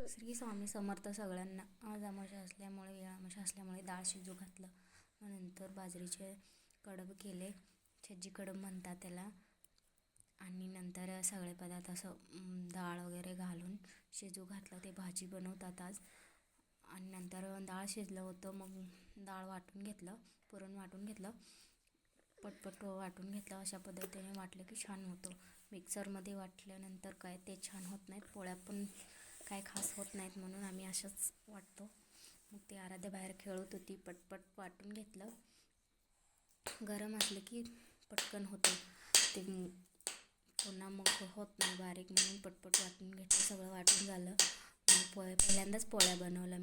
श्री स्वामी समर्थ सगळ्यांना. आज अमावस्या असल्यामुळे अमावस्या असल्यामुळे डाळ शिजू घातलं. मग नंतर बाजरीचे कडब केले, छज्जी कडब म्हणतात त्याला. आणि नंतर सगळे पदार्थ असं डाळ वगैरे घालून शिजू घातलं. ते भाजी बनवतात आज. आणि नंतर डाळ शिजलं होतं, मग डाळ वाटून घेतलं, पुरण वाटून घेतलं, पटपट वाटून घेतलं. अशा पद्धतीने वाटलं की छान होतं. मिक्सरमध्ये वाटल्यानंतर काय ते छान होत नाहीत, पोळ्या पण काय खास होत नाहीत, म्हणून आम्ही अशाच वाटतो. मग ते आराध्या बाहेर खेळत होती, पटपट वाटून घेतलं. गरम असलं की पटकन होतं ते, पुन्हा मग होत नाही बारीक, म्हणून पटपट वाटून घेतलं. सगळं वाटून झालं. पहिल्यांदाच पोळ्या बनवलं.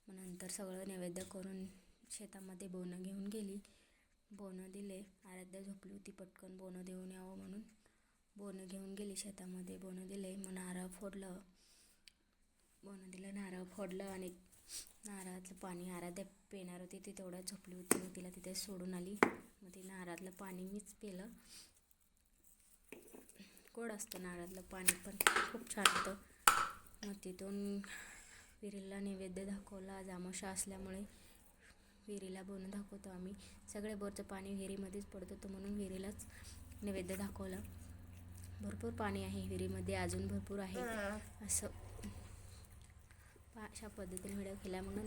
मग नंतर सगळं नैवेद्य करून शेतामध्ये बोनं घेऊन गेली. बोनं दिले. आराध्या झोपली होती, पटकन बोनं देऊन यावं म्हणून बोनं घेऊन गेली शेतामध्ये. बोनं दिले, मग नारळ फोडलं. बोनं दिलं, नारळ फोडलं आणि नारळातलं पाणी आराध्या पिणार होती. ती तेवढ्यात झोपली होती. मग तिला तिथे सोडून आली. मग ती नारळातलं पाणी मीच पिलं. गोड असतं नारळातलं पाणी, पण खूप छान होतं. मग तिथून विहिरीला नैवेद्य दाखवला. आज अमावस्या असल्यामुळे विहिरीला बोनं दाखवतो आम्ही. सगळे बोरचं पाणी विहिरीमध्येच पडत होतं, म्हणून विहिरीलाच नैवेद्य दाखवला. भरपूर पाणी आहे विहिरीमध्ये, अजून भरपूर आहे. असं अशा पद्धतीने व्हिडिओ केला. मग